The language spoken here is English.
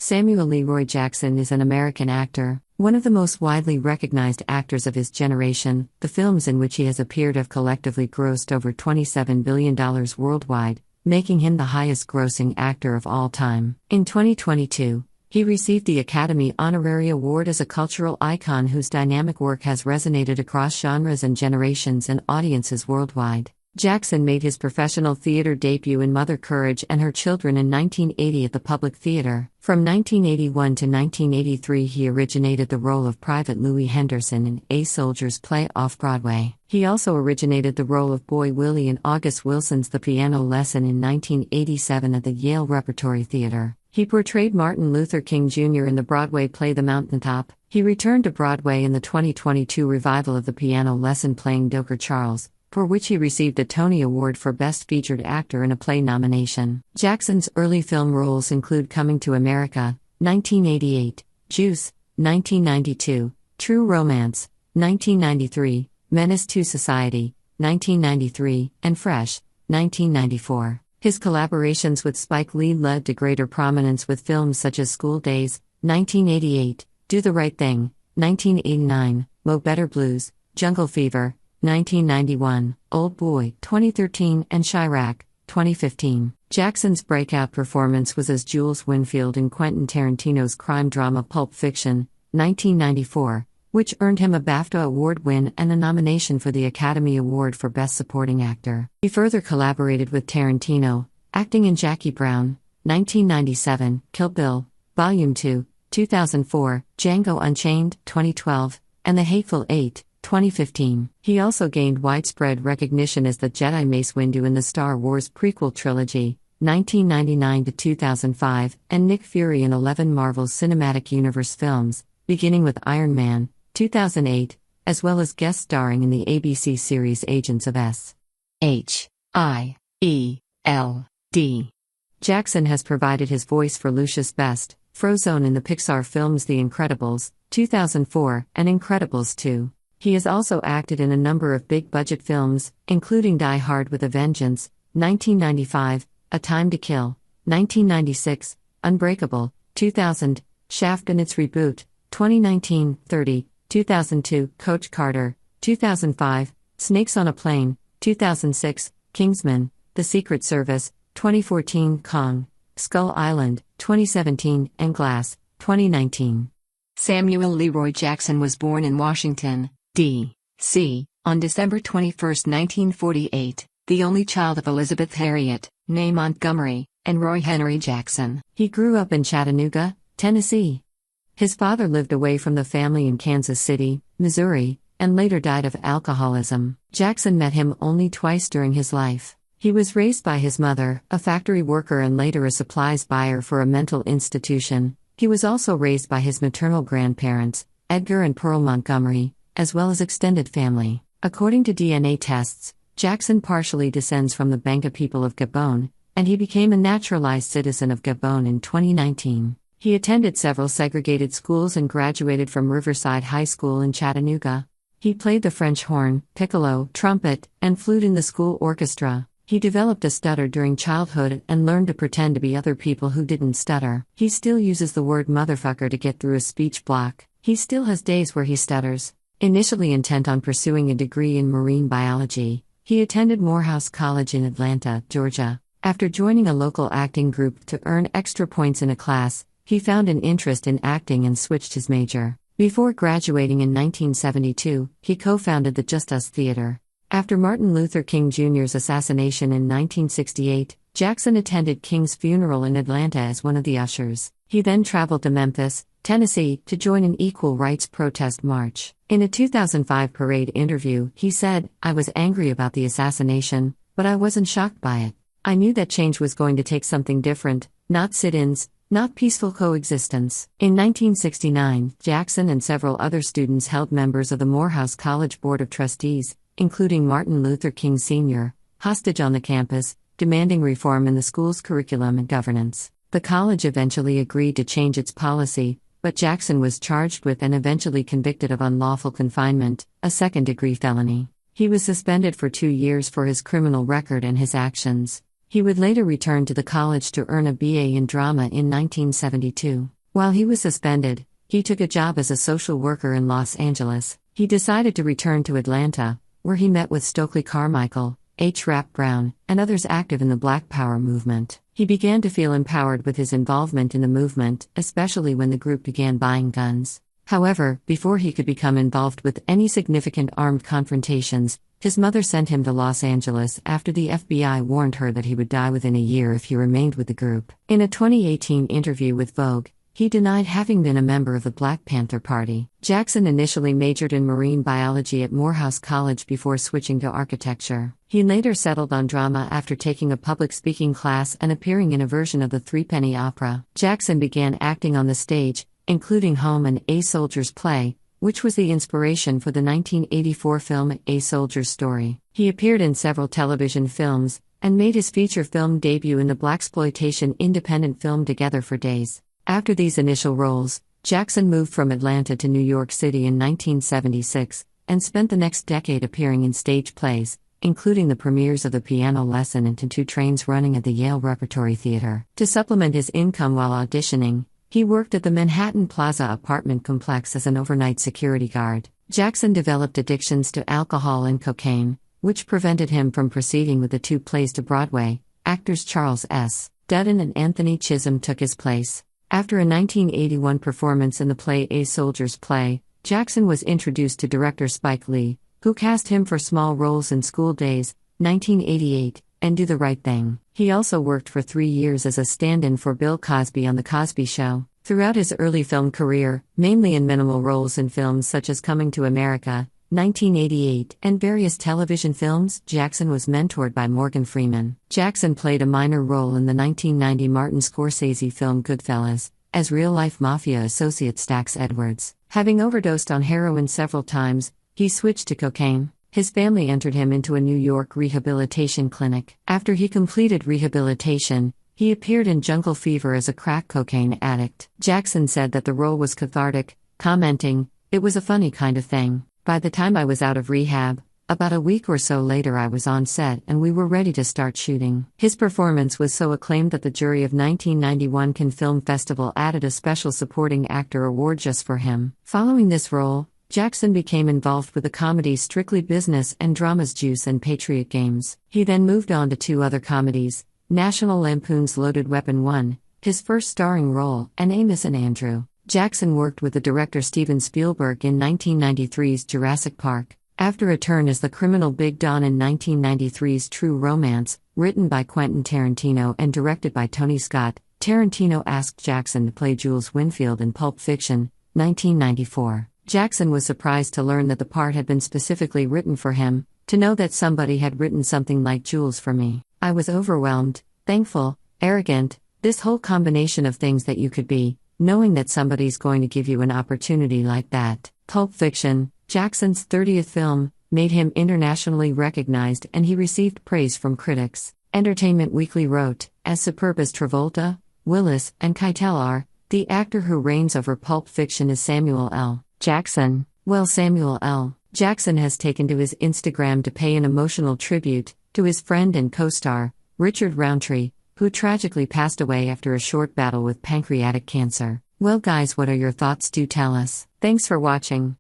Samuel Leroy Jackson is an American actor, one of the most widely recognized actors of his generation. The films in which he has appeared have collectively grossed over $27 billion worldwide, making him the highest-grossing actor of all time. In 2022, he received the Academy Honorary Award as a cultural icon whose dynamic work has resonated across genres and generations and audiences worldwide. Jackson made his professional theater debut in Mother Courage and Her Children in 1980 at the Public Theater. From 1981 to 1983 he originated the role of Private Louis Henderson in A Soldier's Play off-Broadway. He also originated the role of Boy Willie in August Wilson's The Piano Lesson in 1987 at the Yale Repertory Theater. He portrayed Martin Luther King Jr. in the Broadway play The Mountaintop. He returned to Broadway in the 2022 revival of The Piano Lesson playing Doker Charles, for which he received a Tony Award for Best Featured Actor in a Play nomination. Jackson's early film roles include Coming to America, 1988, Juice, 1992, True Romance, 1993, Menace to Society, 1993, and Fresh, 1994. His collaborations with Spike Lee led to greater prominence with films such as School Daze, 1988, Do the Right Thing, 1989, Mo Better Blues, Jungle Fever, 1991, Old Boy, 2013, and Chirac, 2015. Jackson's breakout performance was as Jules Winfield in Quentin Tarantino's crime drama Pulp Fiction, 1994, which earned him a BAFTA Award win and a nomination for the Academy Award for Best Supporting Actor. He further collaborated with Tarantino, acting in Jackie Brown, 1997, Kill Bill, Volume 2, 2004, Django Unchained, 2012, and The Hateful Eight, 2015. He also gained widespread recognition as the Jedi Mace Windu in the Star Wars prequel trilogy, 1999 to 2005, and Nick Fury in 11 Marvel Cinematic Universe films, beginning with Iron Man, 2008, as well as guest starring in the ABC series Agents of S.H.I.E.L.D. Jackson has provided his voice for Lucius Best, Frozone in the Pixar films The Incredibles, 2004, and Incredibles 2. He has also acted in a number of big-budget films, including Die Hard with a Vengeance, 1995, A Time to Kill, 1996, Unbreakable, 2000, Shaft and its reboot, 2019, 30, 2002, Coach Carter, 2005, Snakes on a Plane, 2006, Kingsman, The Secret Service, 2014, Kong, Skull Island, 2017, and Glass, 2019. Samuel Leroy Jackson was born in Washington, D.C., on December 21, 1948, the only child of Elizabeth Harriet, née Montgomery, and Roy Henry Jackson. He grew up in Chattanooga, Tennessee. His father lived away from the family in Kansas City, Missouri, and later died of alcoholism. Jackson met him only twice during his life. He was raised by his mother, a factory worker and later a supplies buyer for a mental institution. He was also raised by his maternal grandparents, Edgar and Pearl Montgomery, as well as extended family. According to DNA tests, Jackson partially descends from the Benga people of Gabon, and he became a naturalized citizen of Gabon in 2019. He attended several segregated schools and graduated from Riverside High School in Chattanooga. He played the French horn, piccolo, trumpet, and flute in the school orchestra. He developed a stutter during childhood and learned to pretend to be other people who didn't stutter. He still uses the word motherfucker to get through a speech block. He still has days where he stutters. Initially intent on pursuing a degree in marine biology, he attended Morehouse College in Atlanta, Georgia. After joining a local acting group to earn extra points in a class, he found an interest in acting and switched his major. Before graduating in 1972, he co-founded the Just Us Theater. After Martin Luther King Jr.'s assassination in 1968, Jackson attended King's funeral in Atlanta as one of the ushers. He then traveled to Memphis, Tennessee, to join an equal rights protest march. In a 2005 Parade interview, he said, "I was angry about the assassination, but I wasn't shocked by it. I knew that change was going to take something different, not sit-ins, not peaceful coexistence." In 1969, Jackson and several other students held members of the Morehouse College Board of Trustees, including Martin Luther King Sr., hostage on the campus, demanding reform in the school's curriculum and governance. The college eventually agreed to change its policy, but Jackson was charged with and eventually convicted of unlawful confinement, a second-degree felony. He was suspended for 2 years for his criminal record and his actions. He would later return to the college to earn a BA in drama in 1972. While he was suspended, he took a job as a social worker in Los Angeles. He decided to return to Atlanta, where he met with Stokely Carmichael, H. Rap Brown, and others active in the Black Power movement. He began to feel empowered with his involvement in the movement, especially when the group began buying guns. However, before he could become involved with any significant armed confrontations, his mother sent him to Los Angeles after the FBI warned her that he would die within a year if he remained with the group. In a 2018 interview with Vogue, he denied having been a member of the Black Panther Party. Jackson initially majored in marine biology at Morehouse College before switching to architecture. He later settled on drama after taking a public speaking class and appearing in a version of the Threepenny Opera. Jackson began acting on the stage, including Home and A Soldier's Play, which was the inspiration for the 1984 film A Soldier's Story. He appeared in several television films, and made his feature film debut in the blaxploitation independent film Together for Days. After these initial roles, Jackson moved from Atlanta to New York City in 1976, and spent the next decade appearing in stage plays, including the premieres of The Piano Lesson and Two Trains running at the Yale Repertory Theater. To supplement his income while auditioning, he worked at the Manhattan Plaza apartment complex as an overnight security guard. Jackson developed addictions to alcohol and cocaine, which prevented him from proceeding with the two plays to Broadway. Actors Charles S. Dutton and Anthony Chisholm took his place. After a 1981 performance in the play A Soldier's Play, Jackson was introduced to director Spike Lee, who cast him for small roles in School Days, 1988, and Do the Right Thing. He also worked for 3 years as a stand-in for Bill Cosby on The Cosby Show. Throughout his early film career, mainly in minimal roles in films such as Coming to America, 1988, and various television films, Jackson was mentored by Morgan Freeman. Jackson played a minor role in the 1990 Martin Scorsese film Goodfellas, as real-life mafia associate Stax Edwards. Having overdosed on heroin several times, he switched to cocaine. His family entered him into a New York rehabilitation clinic. After he completed rehabilitation, he appeared in Jungle Fever as a crack cocaine addict. Jackson said that the role was cathartic, commenting, "It was a funny kind of thing. By the time I was out of rehab, about a week or so later I was on set and we were ready to start shooting." His performance was so acclaimed that the jury of 1991 Cannes Film Festival added a special supporting actor award just for him. Following this role, Jackson became involved with the comedies Strictly Business and dramas Juice and Patriot Games. He then moved on to 2 other comedies, National Lampoon's Loaded Weapon 1, his first starring role, and Amos and Andrew. Jackson worked with the director Steven Spielberg in 1993's Jurassic Park. After a turn as the criminal Big Don in 1993's True Romance, written by Quentin Tarantino and directed by Tony Scott, Tarantino asked Jackson to play Jules Winfield in Pulp Fiction, 1994. Jackson was surprised to learn that the part had been specifically written for him. "To know that somebody had written something like Jules for me. I was overwhelmed, thankful, arrogant, this whole combination of things that you could be, knowing that somebody's going to give you an opportunity like that." Pulp Fiction, Jackson's 30th film, made him internationally recognized and he received praise from critics. Entertainment Weekly wrote, "As superb as Travolta, Willis, and Keitel are, the actor who reigns over Pulp Fiction is Samuel L. Jackson." Well, Samuel L. Jackson has taken to his Instagram to pay an emotional tribute to his friend and co-star, Richard Roundtree, who tragically passed away after a short battle with pancreatic cancer. Well guys, what are your thoughts? Do tell us. Thanks for watching.